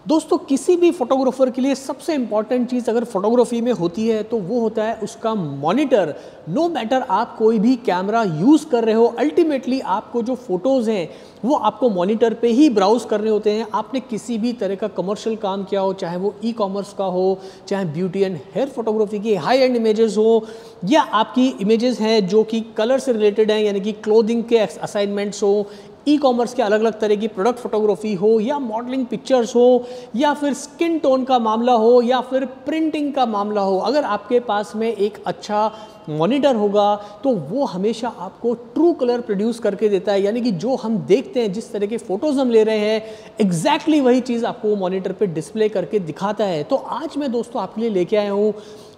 दोस्तों किसी भी फोटोग्राफर के लिए सबसे इंपॉर्टेंट चीज़ अगर फोटोग्राफी में होती है तो वो होता है उसका मॉनिटर। नो मैटर आप कोई भी कैमरा यूज़ कर रहे हो, अल्टीमेटली आपको जो फोटोज़ हैं वो आपको मॉनिटर पे ही ब्राउज करने होते हैं। आपने किसी भी तरह का कमर्शियल काम किया हो, चाहे वो ई कॉमर्स का हो, चाहे ब्यूटी एंड हेयर फोटोग्राफी की हाई एंड इमेजेस हो, या आपकी इमेजेस हैं जो कि कलर से रिलेटेड हैं यानी कि क्लोथिंग के असाइनमेंट्स हो, ई कॉमर्स के अलग अलग तरह की प्रोडक्ट फोटोग्राफी हो, या मॉडलिंग पिक्चर्स हो, या फिर स्किन टोन का मामला हो, या फिर प्रिंटिंग का मामला हो, अगर आपके पास में एक अच्छा मॉनिटर होगा तो वो हमेशा आपको ट्रू कलर प्रोड्यूस करके देता है। यानी कि जो हम देखते हैं, जिस तरह के फोटोज़ हम ले रहे हैं, एग्जैक्टली वही चीज़ आपको वो मॉनिटर पे डिस्प्ले करके दिखाता है। तो आज मैं दोस्तों आपके लिए लेके आया हूँ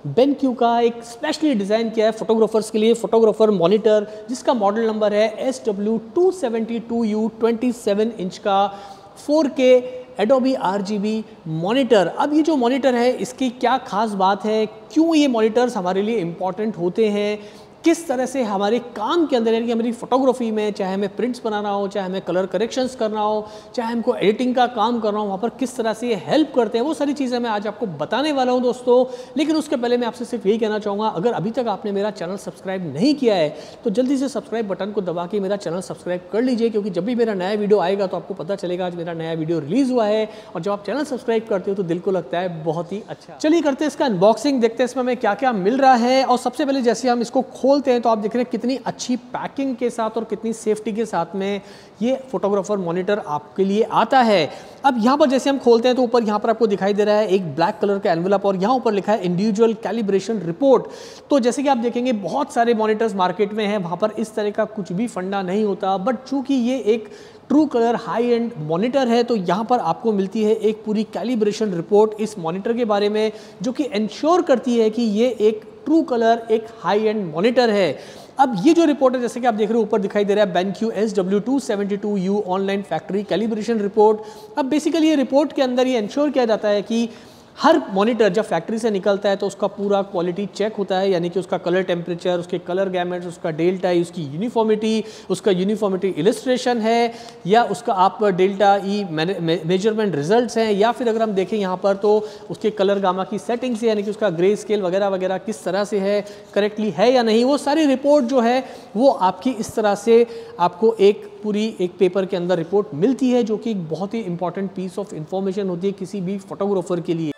BenQ का एक स्पेशली डिज़ाइन किया है फोटोग्राफर्स के लिए फोटोग्राफर मॉनिटर, जिसका मॉडल नंबर है SW272U 27 इंच का 4K Adobe RGB मॉनिटर। अब ये जो मॉनिटर है इसकी क्या खास बात है, क्यों ये मॉनिटर्स हमारे लिए इम्पॉर्टेंट होते हैं, किस तरह से हमारे काम के अंदर यानी कि हमारी फोटोग्राफी में, चाहे हमें प्रिंट्स बनाना हो, चाहे हमें कलर करेक्शंस करना हो, चाहे हमको एडिटिंग का काम करना हो, वहाँ पर किस तरह से ये हेल्प करते हैं, वो सारी चीज़ें मैं आज आपको बताने वाला हूँ दोस्तों। लेकिन उसके पहले मैं आपसे सिर्फ यही कहना चाहूँगा, अगर अभी तक आपने मेरा चैनल सब्सक्राइब नहीं किया है तो जल्दी से सब्सक्राइब बटन को दबा के मेरा चैनल सब्सक्राइब कर लीजिए, क्योंकि जब भी मेरा नया वीडियो आएगा तो आपको पता चलेगा आज मेरा नया वीडियो रिलीज़ हुआ है। और जब आप चैनल सब्सक्राइब करते हो तो दिल को लगता है बहुत ही अच्छा। चलिए करते हैं इसका अनबॉक्सिंग, देखते हैं इसमें हमें क्या क्या मिल रहा है। और सबसे पहले जैसे हम इसको खोलते हैं तो आप देख रहे हैं कितनी अच्छी पैकिंग के साथ और कितनी सेफ्टी के साथ में ये फोटोग्राफर मॉनिटर आपके लिए आता है। अब यहाँ पर जैसे हम खोलते हैं तो ऊपर यहाँ पर आपको दिखाई दे रहा है एक ब्लैक कलर का एनवेलप, और यहाँ ऊपर लिखा है इंडिविजुअल कैलिब्रेशन रिपोर्ट। तो जैसे कि आप देखेंगे बहुत सारे मॉनिटर्स मार्केट में हैं, वहाँ पर इस तरह का कुछ भी फंडा नहीं होता, बट चूंकि ये एक true colour high and monitor है तो यहाँ पर आपको मिलती है एक पूरी कैलिब्रेशन रिपोर्ट इस मॉनिटर के बारे में, जो कि इंश्योर करती है कि ये एक ट्रू कलर एक हाई एंड मॉनिटर है। अब ये जो रिपोर्ट है, जैसे कि आप देख रहे हो ऊपर दिखाई दे रहा है BenQ SW272U online factory calibration report. अब बेसिकली ये रिपोर्ट के अंदर ये इंश्योर किया जाता है कि हर मॉनिटर जब फैक्ट्री से निकलता है तो उसका पूरा क्वालिटी चेक होता है, यानी कि उसका कलर टेम्परेचर, उसके कलर गैमेट्स, उसका डेल्टा ई, उसकी यूनिफॉर्मिटी, उसका यूनिफॉर्मिटी इलिस्ट्रेशन है, या उसका आप डेल्टा ई मेजरमेंट रिजल्ट्स हैं, या फिर अगर हम देखें यहाँ पर तो उसके कलर गामा की सेटिंग्स, यानी कि उसका ग्रे स्केल वगैरह वगैरह किस तरह से है, करेक्टली है या नहीं, वो सारी रिपोर्ट जो है वो आपकी इस तरह से आपको एक पूरी एक पेपर के अंदर रिपोर्ट मिलती है, जो कि एक बहुत ही इंपॉर्टेंट पीस ऑफ इंफॉर्मेशन होती है किसी भी फोटोग्राफर के लिए।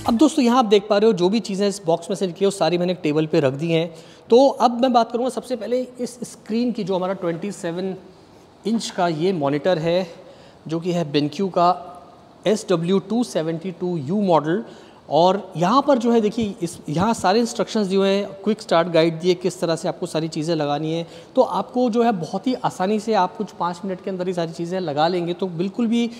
अब दोस्तों यहाँ आप देख पा रहे हो जो भी चीज़ें इस बॉक्स में से निकली वो सारी मैंने एक टेबल पे रख दी हैं। तो अब मैं बात करूँगा सबसे पहले इस स्क्रीन की, जो हमारा 27 इंच का ये मॉनिटर है, जो कि है BenQ का SW272U मॉडल। और यहाँ पर जो है देखिए यहाँ सारे इंस्ट्रक्शंस जो है, क्विक स्टार्ट गाइड दिए किस तरह से आपको सारी चीज़ें लगानी है। तो आपको जो है बहुत ही आसानी से आप कुछ 5 मिनट के अंदर ही सारी चीज़ें लगा लेंगे, तो बिल्कुल भी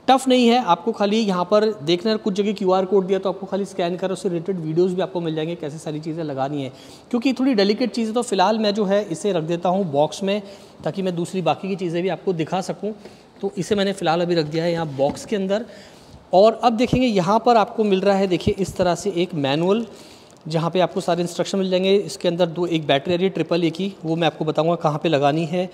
टफ नहीं है। आपको खाली यहाँ पर देखना है, कुछ जगह QR कोड दिया तो आपको खाली स्कैन करो, उससे रिलेटेड वीडियोस भी आपको मिल जाएंगे कैसे सारी चीज़ें लगानी है। क्योंकि थोड़ी डेलिकेट चीज़ है तो फिलहाल मैं जो है इसे रख देता हूँ बॉक्स में, ताकि मैं दूसरी बाकी की चीज़ें भी आपको दिखा सकूँ। तो इसे मैंने फ़िलहाल अभी रख दिया है यहाँ बॉक्स के अंदर। और अब देखेंगे यहाँ पर आपको मिल रहा है, देखिए इस तरह से एक मैनुअल, जहाँ पे आपको सारे इंस्ट्रक्शन मिल जाएंगे। इसके अंदर एक बैटरी आ रही है AAA की, वो मैं आपको बताऊँगा कहाँ पर लगानी है।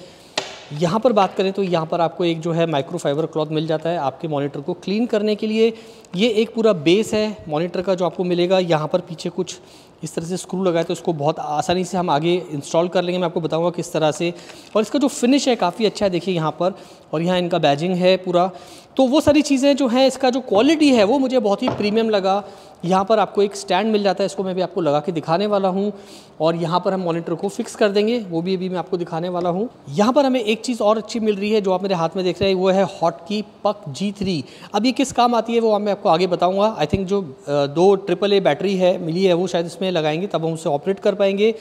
यहाँ पर बात करें तो यहाँ पर आपको एक जो है माइक्रोफाइबर क्लॉथ मिल जाता है आपके मॉनिटर को क्लीन करने के लिए। ये एक पूरा बेस है मॉनिटर का जो आपको मिलेगा। यहाँ पर पीछे कुछ इस तरह से स्क्रू लगाए तो इसको बहुत आसानी से हम आगे इंस्टॉल कर लेंगे, मैं आपको बताऊंगा किस तरह से। और इसका जो फिनिश है काफ़ी अच्छा है, देखिए यहाँ पर, और यहाँ इनका बैजिंग है पूरा। तो वो सारी चीज़ें जो हैं, इसका जो क्वालिटी है वो मुझे बहुत ही प्रीमियम लगा। यहाँ पर आपको एक स्टैंड मिल जाता है, इसको मैं भी आपको लगा के दिखाने वाला हूँ। और यहाँ पर हम मॉनिटर को फिक्स कर देंगे, वो भी अभी मैं आपको दिखाने वाला हूँ। यहाँ पर हमें एक चीज़ और अच्छी मिल रही है जो आप मेरे हाथ में देख रहे हैं, वो है हॉटकी पक G3। अब ये किस काम आती है वो मैं आपको आगे बताऊँगा। आई थिंक जो 2 AAA बैटरी है मिली है वो शायद इसमें लगाएंगे तब हम उसे ऑपरेट कर पाएंगे।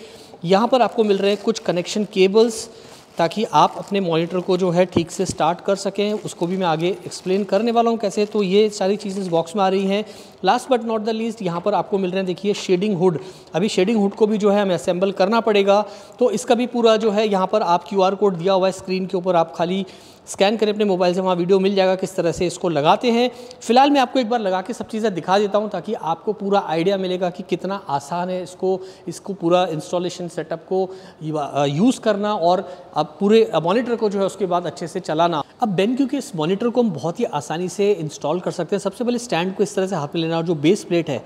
यहाँ पर आपको मिल रहे हैं कुछ कनेक्शन केबल्स, ताकि आप अपने मॉनिटर को जो है ठीक से स्टार्ट कर सकें। उसको भी मैं आगे एक्सप्लेन करने वाला हूँ कैसे। तो ये सारी चीज़ें इस बॉक्स में आ रही हैं। Last but not the least यहाँ पर आपको मिल रहे हैं देखिए शेडिंग हुड। अभी शेडिंग हुड को भी जो है हमें असेंबल करना पड़ेगा, तो इसका भी पूरा जो है यहाँ पर आप QR कोड दिया हुआ है स्क्रीन के ऊपर, आप खाली स्कैन करें अपने मोबाइल से, वहाँ वीडियो मिल जाएगा किस तरह से इसको लगाते हैं। फिलहाल मैं आपको एक बार लगा के सब चीज़ें दिखा देता हूँ ताकि आपको पूरा आइडिया मिलेगा कि कितना आसान है इसको पूरा इंस्टॉलेशन सेटअप को यूज़ करना और अब पूरे मॉनिटर को जो है उसके बाद अच्छे से चलाना। अब BenQ के इस मॉनिटर को हम बहुत ही आसानी से इंस्टॉल कर सकते हैं। सबसे पहले स्टैंड को इस तरह से हाथ में लेना और जो बेस प्लेट है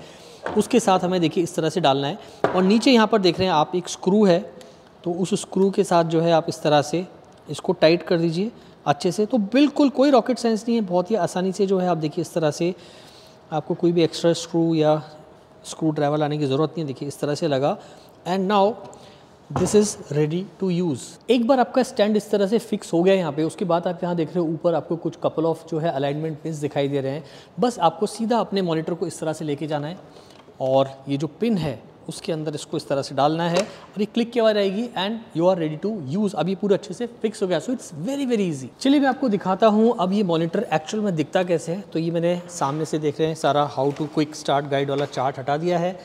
उसके साथ हमें देखिए इस तरह से डालना है, और नीचे यहाँ पर देख रहे हैं आप एक स्क्रू है, तो उस स्क्रू के साथ जो है आप इस तरह से इसको टाइट कर दीजिए अच्छे से। तो बिल्कुल कोई रॉकेट साइंस नहीं है, बहुत ही आसानी से जो है आप देखिए इस तरह से, आपको कोई भी एक्स्ट्रा स्क्रू या स्क्रू ड्राइवर लाने की ज़रूरत नहीं है। देखिए इस तरह से लगा, and now this is ready to use. एक बार आपका स्टैंड इस तरह से फिक्स हो गया यहाँ पे, उसके बाद आप यहाँ देख रहे हो ऊपर आपको कुछ कपल ऑफ जो है अलाइनमेंट पिन्स दिखाई दे रहे हैं। बस आपको सीधा अपने मॉनिटर को इस तरह से लेके जाना है और ये जो पिन है उसके अंदर इसको इस तरह से डालना है और ये क्लिक के बाद आएगी and you are ready to use. अब ये पूरा अच्छे से फिक्स हो गया, so it's very very easy. चलिए मैं आपको दिखाता हूँ अब ये मॉनिटर एक्चुअल में दिखता कैसे है। तो ये मैंने सामने से देख रहे हैं सारा how to quick start guide वाला चार्ट हटा दिया है।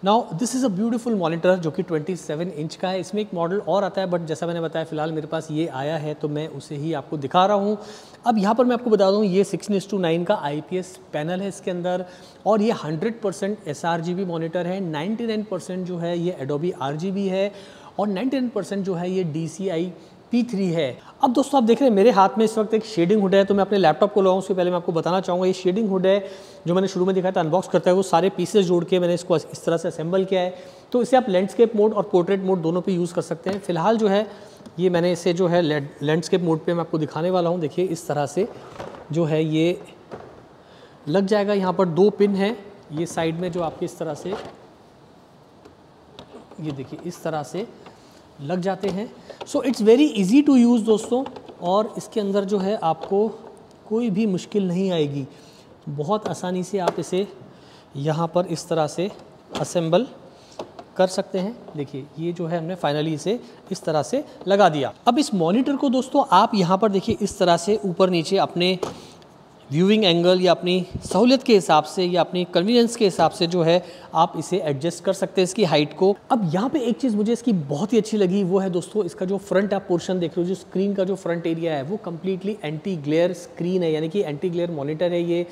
Now this is a beautiful monitor जो कि 27 इंच का है। इसमें एक मॉडल और आता है, बट जैसा मैंने बताया फिलहाल मेरे पास ये आया है तो मैं उसे ही आपको दिखा रहा हूँ। अब यहाँ पर मैं आपको बता दूँ ये 16:9 का IPS पैनल है इसके अंदर, और ये 100% sRGB मॉनिटर है। 99% जो है ये Adobe RGB है और 99% जो है ये DCI P3 है। अब दोस्तों आप देख रहे हैं मेरे हाथ में इस वक्त एक शेडिंग हुड है, तो मैं अपने लैपटॉप को लगाऊं उससे पहले मैं आपको बताना चाहूँगा ये शेडिंग हुड है जो मैंने शुरू में दिखाया था अनबॉक्स करता है, वो सारे पीसेस जोड़ के मैंने इसको इस तरह से असेंबल किया है। तो इसे आप लैंडस्केप मोड और पोर्ट्रेट मोड दोनों पे यूज़ कर सकते हैं। फिलहाल जो है ये मैंने इसे जो है लैंडस्केप मोड पे मैं आपको दिखाने वाला हूँ। देखिए इस तरह से जो है ये लग जाएगा। यहाँ पर 2 पिन हैं, ये साइड में जो आपके इस तरह से, ये देखिए इस तरह से लग जाते हैं। So it's very easy to use दोस्तों, और इसके अंदर जो है आपको कोई भी मुश्किल नहीं आएगी। बहुत आसानी से आप इसे यहाँ पर इस तरह से असेंबल कर सकते हैं। देखिए ये जो है हमने फाइनली इसे इस तरह से लगा दिया। अब इस मॉनिटर को दोस्तों आप यहाँ पर देखिए इस तरह से ऊपर नीचे अपने व्यूइंग एंगल या अपनी सहूलियत के हिसाब से या अपनी कन्वीनियंस के हिसाब से जो है आप इसे एडजस्ट कर सकते हैं इसकी हाइट को। अब यहाँ पे एक चीज़ मुझे इसकी बहुत ही अच्छी लगी, वो है दोस्तों इसका जो फ्रंट आप पोर्शन देख रहे हो, जो स्क्रीन का जो फ्रंट एरिया है वो कम्प्लीटली एंटी ग्लेयर स्क्रीन है, यानी कि एंटी ग्लेयर मॉनिटर है ये।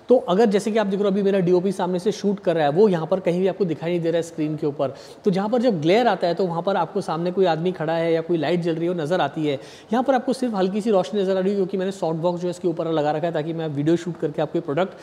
तो अगर जैसे कि आप देख रहे हो अभी मेरा DOP सामने से शूट कर रहा है, वो यहाँ पर कहीं भी आपको दिखाई नहीं दे रहा है स्क्रीन के ऊपर। तो जहाँ पर जब ग्लेयर आता है तो वहाँ पर आपको सामने कोई आदमी खड़ा है या कोई लाइट जल रही हो नज़र आती है। यहाँ पर आपको सिर्फ हल्की सी रोशनी नज़र आ रही है क्योंकि मैंने सॉफ्ट बॉक्स जो है इसके ऊपर लगा रखा है ताकि मैं वीडियो शूट करके आपको प्रोडक्ट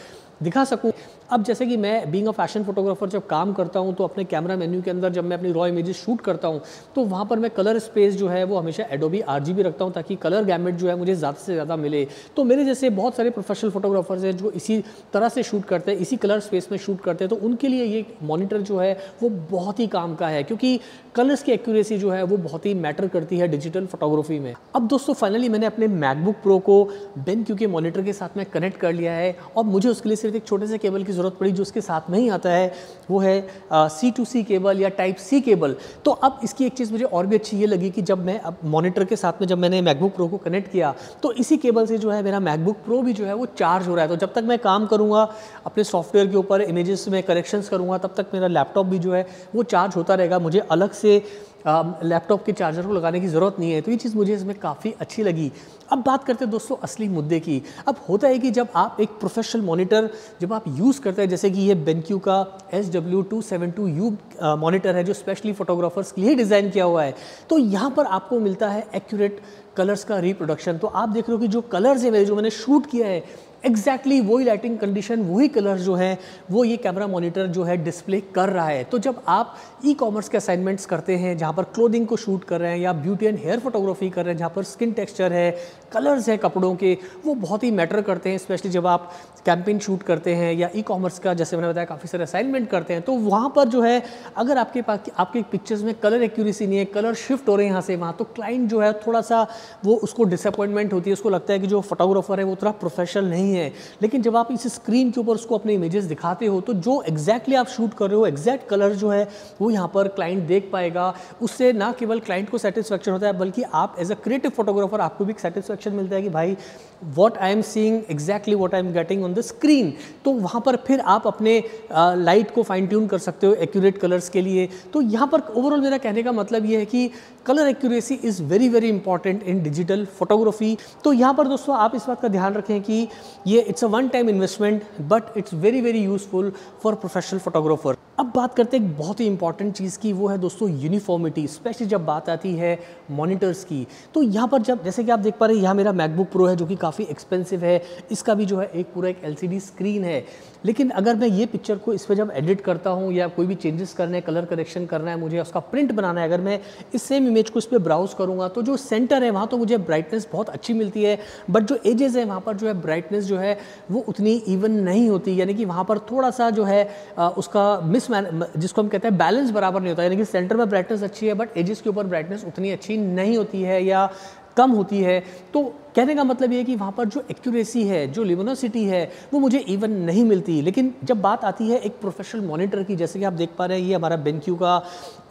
दिखा सकूं। अब जैसे कि मैं बीइंग अ फैशन फोटोग्राफर जब काम करता हूं तो अपने कैमरा मेन्यू के अंदर जब मैं अपनी रॉ इमेजेस शूट करता हूं तो वहां पर मैं कलर स्पेस जो है वो हमेशा Adobe RGB रखता हूं ताकि कलर गैमेट जो है मुझे ज़्यादा से ज़्यादा मिले। तो मेरे जैसे बहुत सारे प्रोफेशनल फोटोग्राफर्स हैं जो इसी तरह से शूट करते हैं, इसी कलर स्पेस में शूट करते हैं, तो उनके लिए ये मॉनिटर जो है वो बहुत ही काम का है क्योंकि कलर्स की एक्यूरेसी जो है वो बहुत ही मैटर करती है डिजिटल फोटोग्राफी में। अब दोस्तों फाइनली मैंने अपने मैकबुक प्रो को BenQ के मॉनिटर के साथ में कनेक्ट कर लिया है और मुझे उसके लिए सिर्फ एक छोटे से केबल की ज़रूरत पड़ी जो उसके साथ में ही आता है, वो है C2C केबल या टाइप C केबल। तो अब इसकी एक चीज़ मुझे और भी अच्छी ये लगी कि जब मैं अब मॉनिटर के साथ में जब मैंने मैकबुक प्रो को कनेक्ट किया तो इसी केबल से जो है मेरा मैकबुक प्रो भी जो है वो चार्ज हो रहा है। तो जब तक मैं काम करूँगा अपने सॉफ्टवेयर के ऊपर, इमेजेस में करेक्शंस करूँगा, तब तक मेरा लैपटॉप भी जो है वो चार्ज होता रहेगा। मुझे अलग से लैपटॉप के चार्जर को लगाने की ज़रूरत नहीं है। तो ये चीज़ मुझे इसमें काफ़ी अच्छी लगी। अब बात करते हैं दोस्तों असली मुद्दे की। अब होता है कि जब आप एक प्रोफेशनल मॉनिटर जब आप यूज़ करते हैं, जैसे कि ये BenQ का SW272U मॉनिटर है जो स्पेशली फोटोग्राफर्स के लिए डिज़ाइन किया हुआ है, तो यहाँ पर आपको मिलता है एक्यूरेट कलर्स का रिप्रोडक्शन। तो आप देख रहे हो कि जो कलर्स है मेरे जो मैंने शूट किया है एग्जैक्टली वही लाइटिंग कंडीशन, वही कलर जो है वो ये कैमरा मॉनिटर जो है डिस्प्ले कर रहा है। तो जब आप ई-कॉमर्स के असाइनमेंट्स करते हैं जहाँ पर क्लोथिंग को शूट कर रहे हैं या ब्यूटी एंड हेयर फोटोग्राफी कर रहे हैं जहाँ पर स्किन टेक्सचर है, कलर्स हैं कपड़ों के, वो बहुत ही मैटर करते हैं। स्पेशली जब आप कैंपेन शूट करते हैं या ई-कॉमर्स का जैसे मैंने बताया काफ़ी सारे असाइनमेंट करते हैं, तो वहाँ पर जो है अगर आपके पास आपके पिक्चर्स में कलर एक्यूरेसी नहीं है, कलर शिफ्ट हो रहे हैं यहाँ से वहाँ, तो क्लाइंट जो है थोड़ा सा वो उसको डिसअपॉइंटमेंट होती है, उसको लगता है कि जो फोटोग्राफर है वो थोड़ा प्रोफेशनल नहीं नहीं है, लेकिन जब आप इस स्क्रीन के ऊपर उसको अपने इमेजेस दिखाते हो तो जो एग्जैक्टली आप शूट कर रहे हो, एग्जैक्ट कलर जो है वो यहाँ पर क्लाइंट देख पाएगा। उससे ना केवल क्लाइंट को सेटिस्फैक्शन होता है, बल्कि आप एज अ क्रिएटिव फोटोग्राफर आपको भी सेटिस्फैक्शन मिलता है कि भाई what I am seeing exactly what I am getting on the screen. तो वहाँ पर फिर आप अपने लाइट को फाइन ट्यून कर सकते हो एक्यूरेट कलर्स के लिए। तो यहाँ पर ओवरऑल मेरा कहने का मतलब ये है कि colour accuracy is very very important in digital photography. तो यहाँ पर दोस्तों आप इस बात का ध्यान रखें कि ये it's a one time investment but it's very very useful for professional photographer. अब बात करते हैं एक बहुत ही इंपॉर्टेंट चीज़ की, वो है दोस्तों यूनिफॉर्मिटी, स्पेशली जब बात आती है मॉनिटर्स की। तो यहाँ पर जब जैसे कि आप देख पा रहे हैं, यहाँ मेरा मैकबुक प्रो है जो कि काफ़ी एक्सपेंसिव है, इसका भी जो है एक पूरा एक LCD स्क्रीन है। लेकिन अगर मैं ये पिक्चर को इस पर जब एडिट करता हूँ या कोई भी चेंजेस करना है, कलर करेक्शन करना है, मुझे उसका प्रिंट बनाना है, अगर मैं इस सेम इमेज को इस पर ब्राउज करूँगा तो जो सेंटर है वहाँ तो मुझे ब्राइटनेस बहुत अच्छी मिलती है, बट जो एजेस है वहाँ पर जो है ब्राइटनेस जो है वो उतनी इवन नहीं होती, यानी कि वहाँ पर थोड़ा सा जो है उसका जिसको हम कहते हैं बैलेंस बराबर नहीं होता। यानी कि सेंटर में ब्राइटनेस अच्छी है बट एजेस के ऊपर ब्राइटनेस उतनी अच्छी नहीं होती है या कम होती है। तो कहने का मतलब ये है कि वहाँ पर जो एक्यूरेसी है, जो ल्यूमिनोसिटी है, वो मुझे इवन नहीं मिलती। लेकिन जब बात आती है एक प्रोफेशनल मॉनिटर की, जैसे कि आप देख पा रहे हैं ये हमारा BenQ का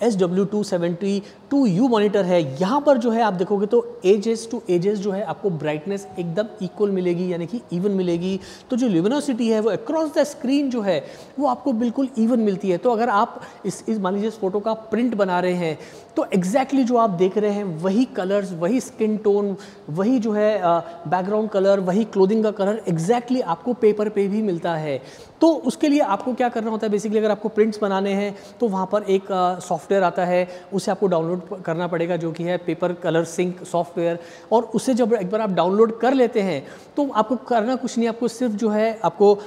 SW272U मॉनिटर है, यहाँ पर जो है आप देखोगे तो एजेस टू एजेस जो है आपको ब्राइटनेस एकदम इक्वल मिलेगी, यानी कि इवन मिलेगी। तो जो ल्यूमिनोसिटी है वो अक्रॉस द स्क्रीन जो है वो आपको बिल्कुल इवन मिलती है। तो अगर आप इस मान लीजिए इस फोटो का प्रिंट बना रहे हैं तो एग्जैक्टली जो आप देख रहे हैं वही कलर्स, वही स्किन टोन, वही जो है बैकग्राउंड कलर, वही क्लोथिंग का कलर एग्जैक्टली आपको पेपर पे भी मिलता है। तो उसके लिए आपको क्या करना होता है, बेसिकली अगर आपको प्रिंट्स बनाने हैं तो वहाँ पर एक सॉफ्टवेयर आता है, उसे आपको डाउनलोड करना पड़ेगा जो कि है पेपर कलर सिंक सॉफ्टवेयर। और उससे जब एक बार आप डाउनलोड कर लेते हैं तो आपको करना कुछ नहीं, आपको सिर्फ जो है आपको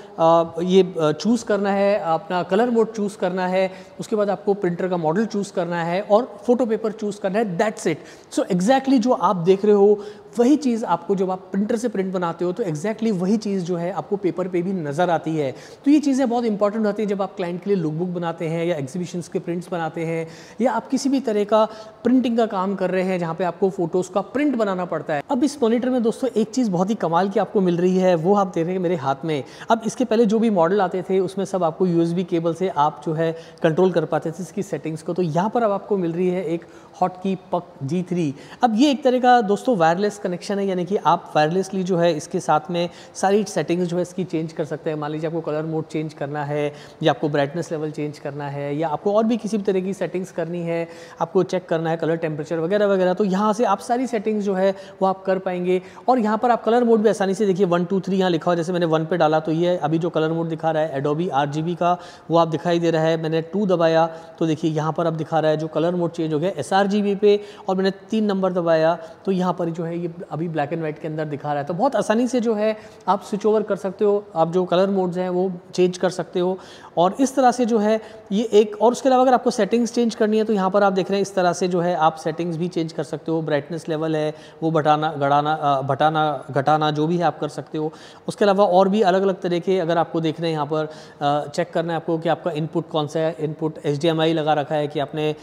ये चूज़ करना है, अपना कलर मोड चूज़ करना है, उसके बाद आपको प्रिंटर का मॉडल चूज़ करना है और फोटो पेपर चूज़ करना है, दैट्स इट। सो एग्जैक्टली जो आप देख रहे हो वही चीज़ आपको जब आप प्रिंटर से प्रिंट बनाते हो तो एग्जैक्टली वही चीज़ जो है आपको पेपर पे भी नज़र आती है। तो ये चीज़ें बहुत इंपॉर्टेंट होती हैं जब आप क्लाइंट के लिए लुक बुक बनाते हैं या एग्जीबिशंस के प्रिंट्स बनाते हैं या आप किसी भी तरह का प्रिंटिंग का काम कर रहे हैं जहाँ पे आपको फोटोज़ का प्रिंट बनाना पड़ता है। अब इस मॉनिटर में दोस्तों एक चीज़ बहुत ही कमाल की आपको मिल रही है, वो आप देख रहे हैं मेरे हाथ में। अब इसके पहले जो भी मॉडल आते थे उसमें सब आपको USB केबल से आप जो है कंट्रोल कर पाते थे इसकी सेटिंग्स को। तो यहाँ पर अब आपको मिल रही है एक हॉटकी पक G3। अब ये एक तरह का दोस्तों वायरलेस कनेक्शन है, यानी कि आप वायरलेसली जो है इसके साथ में सारी सेटिंग्स जो है इसकी चेंज कर सकते हैं। मान लीजिए आपको कलर मोड चेंज करना है या आपको ब्राइटनेस लेवल चेंज करना है या आपको और भी किसी भी तरह की सेटिंग्स करनी है, आपको चेक करना है कलर टेम्परेचर वगैरह वगैरह, तो यहाँ से आप सारी सेटिंग्स जो है वो आप कर पाएंगे। और यहाँ पर आप कलर मोड भी आसानी से देखिए 1 2 3 यहाँ लिखा हुआ, जैसे मैंने 1 पे डाला तो ये अभी जो कलर मोड दिखा रहा है Adobe RGB का वो आप दिखाई दे रहा है। मैंने 2 दबाया तो देखिए यहाँ पर अब दिखा रहा है जो कलर मोड चेंज हो गया sRGB पे, और मैंने 3 नंबर दबाया तो यहाँ पर जो है ये अभी ब्लैक एंड वाइट के अंदर दिखा रहा है। तो बहुत आसानी से जो है आप स्विच ओवर कर सकते हो, आप जो कलर मोड्स हैं वो चेंज कर सकते हो। और इस तरह से जो है ये एक, और उसके अलावा अगर आपको सेटिंग्स चेंज करनी है तो यहाँ पर आप देख रहे हैं इस तरह से जो है आप सेटिंग्स भी चेंज कर सकते हो। ब्राइटनेस लेवल है वो घटाना जो भी है आप कर सकते हो। उसके अलावा और भी अलग अलग तरह के अगर आपको देख रहे हैं यहाँ पर चेक करना है आपको कि आपका इनपुट कौन सा है, इनपुट HDMI लगा रखा है कि आपने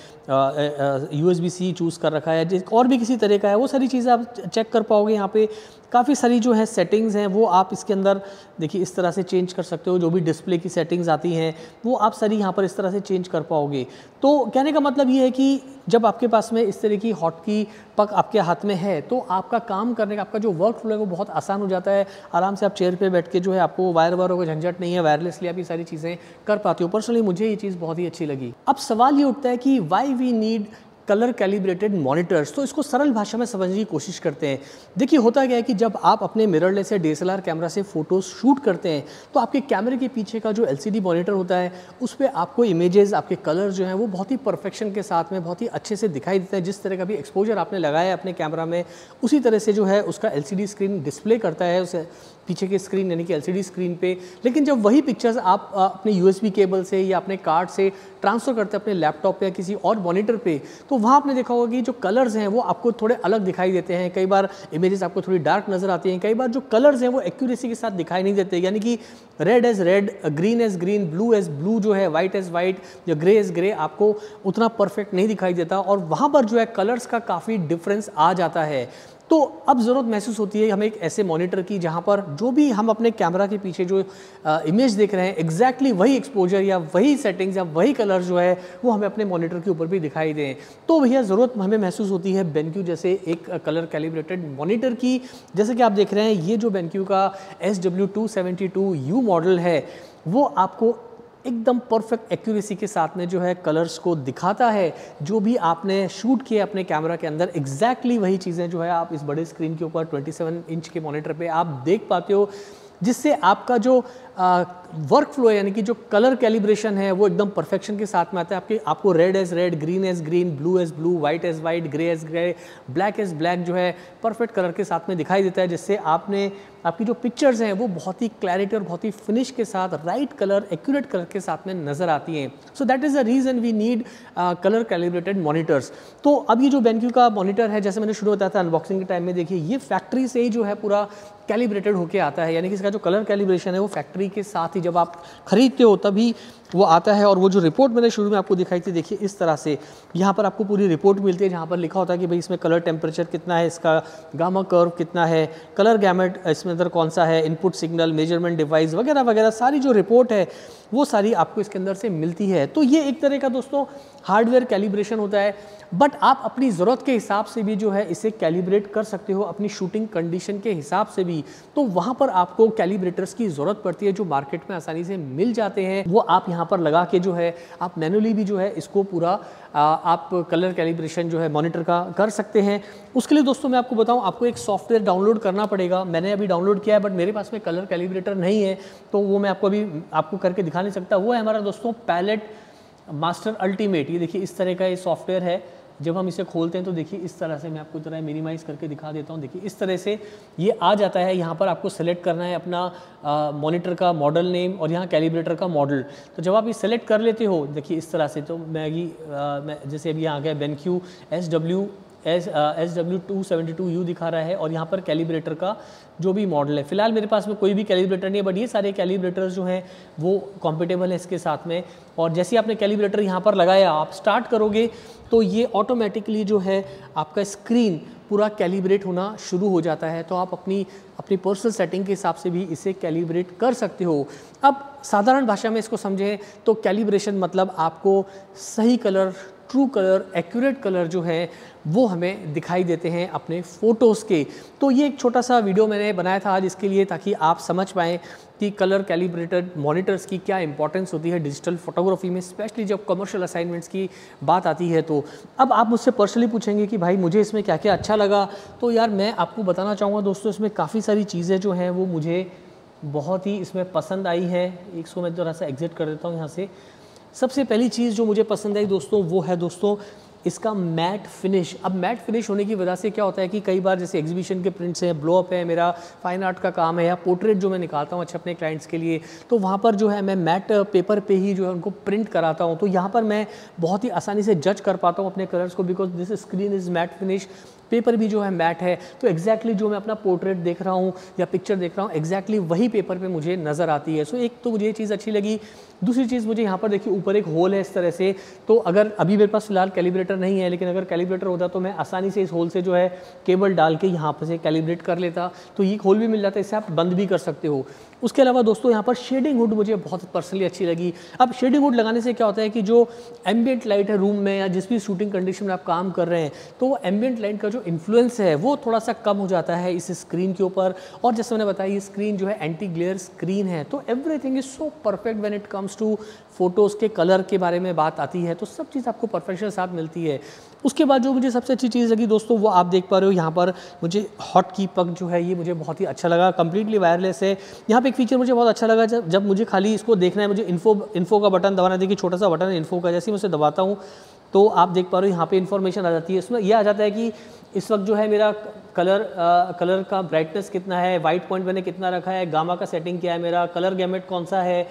USB-C चूज़ कर रखा है, और भी किसी तरह का है, वो सारी चीज़ें आप चेक कर पाओगे। यहाँ पे काफ़ी सारी जो है सेटिंग्स हैं वो आप इसके अंदर देखिए इस तरह से चेंज कर सकते हो। जो भी डिस्प्ले की सेटिंग्स आती हैं वो आप सारी यहाँ पर इस तरह से चेंज कर पाओगे। तो कहने का मतलब ये है कि जब आपके पास में इस तरह की हॉटकी पक आपके हाथ में है तो आपका काम करने का, आपका जो वर्क फ्लो है वो बहुत आसान हो जाता है। आराम से आप चेयर पे बैठ के जो है आपको वायरों का झंझट नहीं है, वायरलेसली आप ये सारी चीज़ें कर पाते हो। पर्सनली मुझे ये चीज़ बहुत ही अच्छी लगी। अब सवाल ये उठता है कि why we need colour calibrated monitors. तो इसको सरल भाषा में समझने की कोशिश करते हैं। देखिए होता क्या है कि जब आप अपने मिररलेस या DSLR कैमरा से फ़ोटोज़ शूट करते हैं तो आपके कैमरे के पीछे का जो LCD मॉनिटर होता है उस पर आपको इमेजेस, आपके कलर जो हैं वो बहुत ही परफेक्शन के साथ में बहुत ही अच्छे से दिखाई देते हैं। जिस तरह का भी एक्सपोजर आपने लगाया है अपने कैमरा में उसी तरह से जो है उसका LCD स्क्रीन डिस्प्ले करता है उसे पीछे की स्क्रीन यानी कि LCD स्क्रीन पे। लेकिन जब वही पिक्चर्स आप अपने USB केबल से या अपने कार्ड से ट्रांसफ़र करते हैं अपने लैपटॉप पे या किसी और मॉनिटर पे, तो वहाँ आपने देखा होगा कि जो कलर्स हैं वो आपको थोड़े अलग दिखाई देते हैं। कई बार इमेजेस आपको थोड़ी डार्क नज़र आती हैं, कई बार जो कलर्स हैं वो एक्यूरेसी के साथ दिखाई नहीं देते, यानी कि red as red, green as green, blue as blue जो है, वाइट एज वाइट या ग्रे एज ग्रे आपको उतना परफेक्ट नहीं दिखाई देता। और वहाँ पर जो है कलर्स का काफ़ी डिफरेंस आ जाता है। तो अब ज़रूरत महसूस होती है हमें एक ऐसे मॉनिटर की जहाँ पर जो भी हम अपने कैमरा के पीछे जो इमेज देख रहे हैं एग्जैक्टली वही एक्सपोजर या वही सेटिंग्स या वही कलर जो है वो हमें अपने मॉनिटर के ऊपर भी दिखाई दें। तो भैया ज़रूरत हमें महसूस होती है BenQ जैसे एक कलर कैलिब्रेटेड मॉनिटर की। जैसे कि आप देख रहे हैं ये जो BenQ का SW272U मॉडल है वो आपको एकदम परफेक्ट एक्यूरेसी के साथ में जो है कलर्स को दिखाता है। जो भी आपने शूट किया अपने कैमरा के अंदर एग्जैक्टली वही चीज़ें जो है आप इस बड़े स्क्रीन के ऊपर 27 इंच के मॉनिटर पे आप देख पाते हो, जिससे आपका जो वर्क फ्लो है यानी कि जो कलर कैलिब्रेशन है वो एकदम परफेक्शन के साथ में आता है। आपको red as red, green as green, blue as blue, white as white, grey as grey, black as black जो है परफेक्ट कलर के साथ में दिखाई देता है, जिससे आपकी जो पिक्चर्स हैं वो बहुत ही क्लैरिटी और बहुत ही फिनिश के साथ राइट कलर एक्यूरेट कलर के साथ में नज़र आती हैं। So that is the reason we need colour calibrated monitors. तो अब ये जो BenQ का मॉनिटर है जैसे मैंने शुरू बताया था अनबॉक्सिंग के टाइम में, देखिए ये फैक्ट्री से ही जो है पूरा कैलिब्रेटेड होके आता है, यानी कि इसका जो कलर कैलिब्रेशन है वो फैक्ट्री के साथ ही जब आप खरीदते हो तभी वो आता है। और वो जो रिपोर्ट मैंने शुरू में आपको दिखाई थी देखिए इस तरह से यहाँ पर आपको पूरी रिपोर्ट मिलती है जहाँ पर लिखा होता है कि भाई इसमें कलर टेम्परेचर कितना है, इसका गामा कर्व कितना है, कलर गैमेट इसमें अंदर कौन सा है, इनपुट सिग्नल, मेजरमेंट डिवाइस वगैरह वगैरह सारी जो रिपोर्ट है वो सारी आपको इसके अंदर से मिलती है। तो ये एक तरह का दोस्तों हार्डवेयर कैलिब्रेशन होता है, बट आप अपनी ज़रूरत के हिसाब से भी जो है इसे कैलिब्रेट कर सकते हो, अपनी शूटिंग कंडीशन के हिसाब से भी। तो वहाँ पर आपको कैलिब्रेटर्स की ज़रूरत पड़ती है जो मार्केट में आसानी से मिल जाते हैं, वो आप यहाँ पर लगा के जो है आप मैनुअली भी जो है इसको पूरा आप कलर कैलिब्रेशन जो है मॉनिटर का कर सकते हैं। उसके लिए दोस्तों मैं आपको बताऊं आपको एक सॉफ्टवेयर डाउनलोड करना पड़ेगा। मैंने अभी डाउनलोड किया है बट मेरे पास में कलर कैलिब्रेटर नहीं है तो वो मैं आपको करके दिखा नहीं सकता। वो है हमारा दोस्तों पैलेट मास्टर अल्टीमेट। ये देखिए इस तरह का ये सॉफ्टवेयर है। जब हम इसे खोलते हैं तो देखिए इस तरह से, मैं आपको तरह मिनिमाइज़ करके दिखा देता हूँ। देखिए इस तरह से ये आ जाता है। यहाँ पर आपको सेलेक्ट करना है अपना मॉनिटर का मॉडल नेम और यहाँ कैलिब्रेटर का मॉडल। तो जब आप ये सेलेक्ट कर लेते हो देखिए इस तरह से, तो मैं जैसे अभी यहाँ आ गया BenQ SW272U दिखा रहा है और यहाँ पर कैलिब्रेटर का जो भी मॉडल है। फिलहाल मेरे पास में कोई भी कैलिब्रेटर नहीं है बट ये सारे कैलिब्रेटर्स जो हैं वो कॉम्पेटेबल है इसके साथ में। और जैसे आपने कैलिब्रेटर यहाँ पर लगाया, आप स्टार्ट करोगे तो ये ऑटोमेटिकली जो है आपका स्क्रीन पूरा कैलिब्रेट होना शुरू हो जाता है। तो आप अपनी पर्सनल सेटिंग के हिसाब से भी इसे कैलिब्रेट कर सकते हो। अब साधारण भाषा में इसको समझें तो कैलिब्रेशन मतलब आपको सही colour, true colour, accurate colour जो है वो हमें दिखाई देते हैं अपने फ़ोटोज़ के। तो ये एक छोटा सा वीडियो मैंने बनाया था आज इसके लिए, ताकि आप समझ पाएँ कि कलर कैलिब्रेटेड मॉनिटर्स की क्या इंपॉर्टेंस होती है डिजिटल फोटोग्राफी में, स्पेशली जब कमर्शियल असाइनमेंट्स की बात आती है। तो अब आप मुझसे पर्सनली पूछेंगे कि भाई मुझे इसमें क्या क्या अच्छा लगा। तो यार मैं आपको बताना चाहूँगा दोस्तों, इसमें काफ़ी सारी चीज़ें जो हैं वो मुझे बहुत ही इसमें पसंद आई है। इसको मैं थोड़ा सा एग्जिट कर देता हूँ यहाँ से। सबसे पहली चीज़ जो मुझे पसंद आई दोस्तों वो है दोस्तों इसका मैट फिनिश। अब मैट फिनिश होने की वजह से क्या होता है कि कई बार जैसे एग्जीबिशन के प्रिंट्स हैं, ब्लो अप है, मेरा फाइन आर्ट का काम है या पोर्ट्रेट जो मैं निकालता हूँ अच्छा अपने क्लाइंट्स के लिए, तो वहाँ पर जो है मैं मैट पेपर पे ही जो है उनको प्रिंट कराता हूँ। तो यहाँ पर मैं बहुत ही आसानी से जज कर पाता हूँ अपने कलर्स को, because this screen is matte finish, paper भी जो है मैट है। तो एग्जैक्टली जो मैं अपना पोर्ट्रेट देख रहा हूँ या पिक्चर देख रहा हूँ एग्जैक्टली वही पेपर पे मुझे नज़र आती है। सो एक तो मुझे ये चीज़ अच्छी लगी। दूसरी चीज़ मुझे यहाँ पर देखिए ऊपर एक होल है इस तरह से, तो अगर अभी मेरे पास फिलहाल कैलिब्रेटर नहीं है, लेकिन अगर कैलिब्रेटर होता तो मैं आसानी से इस होल से जो है केबल डाल के यहाँ पर से कैलिब्रेट कर लेता। तो ये होल भी मिल जाता है, इससे आप बंद भी कर सकते हो। उसके अलावा दोस्तों यहाँ पर शेडिंग हुड मुझे बहुत पर्सनली अच्छी लगी। अब शेडिंग हुड लगाने से क्या होता है कि जो एम्बिएंट लाइट है रूम में या जिस भी शूटिंग कंडीशन में आप काम कर रहे हैं, तो वो एम्बिएंट लाइट का जो इन्फ्लुएंस है वो थोड़ा सा कम हो जाता है इस स्क्रीन के ऊपर। और जैसे मैंने बताया ये स्क्रीन जो है एंटी ग्लेयर स्क्रीन है, तो everything is so perfect when it comes to photos के कलर के बारे में बात आती है, तो सब चीज़ आपको परफेक्शन के साथ मिलती है। उसके बाद जो मुझे सबसे अच्छी चीज़ लगी दोस्तों वो आप देख पा रहे हो यहाँ पर मुझे हॉट की पग जो है ये मुझे बहुत ही अच्छा लगा, कंप्लीटली वायरलेस है। यहाँ पे एक फीचर मुझे बहुत अच्छा लगा, जब मुझे खाली इसको देखना है, मुझे इन्फो का बटन दबाना है। देखिए छोटा सा बटन है इन्फो का, जैसे ही मैं उसे दबाता हूँ तो आप देख पा रहे हो यहाँ पे इन्फॉर्मेशन आ जाती है। इसमें यह आ जाता है कि इस वक्त जो है मेरा कलर का ब्राइटनेस कितना है, वाइट पॉइंट मैंने कितना रखा है, गामा का सेटिंग क्या है, मेरा कलर गैमेट कौन सा है,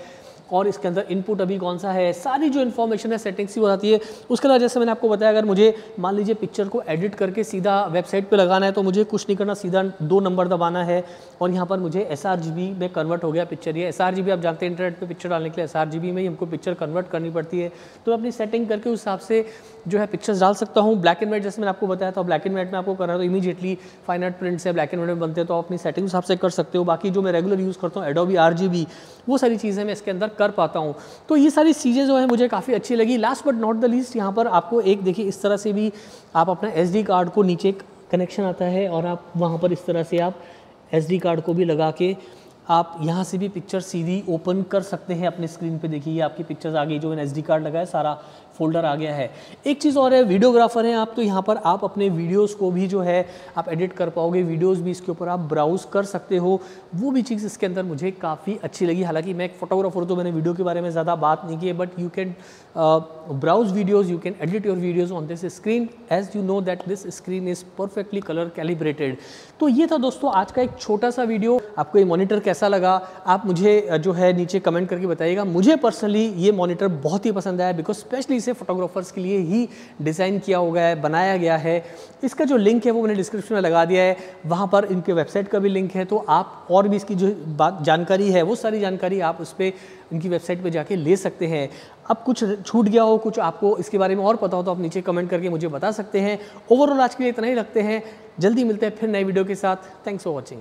और इसके अंदर इनपुट अभी कौन सा है, सारी जो इन्फॉर्मेशन है सेटिंग्स की बताती है। उसके अलावा जैसे मैंने आपको बताया, अगर मुझे मान लीजिए पिक्चर को एडिट करके सीधा वेबसाइट पे लगाना है तो मुझे कुछ नहीं करना, सीधा 2 नंबर दबाना है और यहाँ पर मुझे sRGB में कन्वर्ट हो गया पिक्चर। ये sRGB आप जानते हैं इंटरनेट पे पिक्चर डालने के लिए sRGB में ही हमको पिक्चर कन्वर्ट करनी पड़ती है। तो अपनी सेटिंग करके उस हिसाब से जो है पिक्चर्स डाल सकता हूँ। ब्लैक एंड वाइट जैसे मैंने आपको बताया था, ब्लैक एंड वाइट में आपको करना है तो इमीडिएटली फाइन आर्ट प्रिंट्स है ब्लैक एंड वाइट में बनते हैं, तो आप अपनी सेटिंग हिसाब से कर सकते हो। बाकी जो मैं रेगुलर यूज़ करता हूँ एडोबी RGB, वो सारी चीज़ें मैं इसके अंदर कर पाता हूँ। तो ये सारी चीज़ें जो है मुझे काफ़ी अच्छी लगी। Last but not the least, यहाँ पर आपको एक देखिए इस तरह से भी आप अपना SD कार्ड को नीचे कनेक्शन आता है और आप वहाँ पर इस तरह से आप SD कार्ड को भी लगा के आप यहाँ से भी पिक्चर सीधी ओपन कर सकते हैं अपने स्क्रीन पे। देखिए ये आपकी पिक्चर्स आ गई, जो मैंने SD कार्ड लगाया सारा फोल्डर आ गया है। एक चीज़ और है, वीडियोग्राफर हैं आप तो यहाँ पर आप अपने वीडियोस को भी जो है आप एडिट कर पाओगे, वीडियोस भी इसके ऊपर आप ब्राउज़ कर सकते हो। वो भी चीज़ इसके अंदर मुझे काफ़ी अच्छी लगी। हालांकि मैं एक फोटोग्राफर तो मैंने वीडियो के बारे में ज़्यादा बात नहीं की है, but you can browse videos, you can edit your videos on this screen, as you know that this screen is perfectly colour calibrated. तो ये था दोस्तों आज का एक छोटा सा वीडियो। आपको ये मॉनिटर कैसा लगा आप मुझे जो है नीचे कमेंट करके बताइएगा। मुझे पर्सनली ये मॉनिटर बहुत ही पसंद आया, बिकॉज स्पेशली इसे फोटोग्राफर्स के लिए ही डिज़ाइन किया होगा है, बनाया गया है। इसका जो लिंक है वो मैंने डिस्क्रिप्शन में लगा दिया है, वहाँ पर इनके वेबसाइट का भी लिंक है। तो आप और भी इसकी जो बात जानकारी है वो सारी जानकारी आप उस पर इनकी वेबसाइट पे जाके ले सकते हैं। अब कुछ छूट गया हो, कुछ आपको इसके बारे में और पता हो तो आप नीचे कमेंट करके मुझे बता सकते हैं। ओवरऑल आज के लिए इतना ही रखते हैं, जल्दी मिलते हैं फिर नई वीडियो के साथ। Thanks for watching.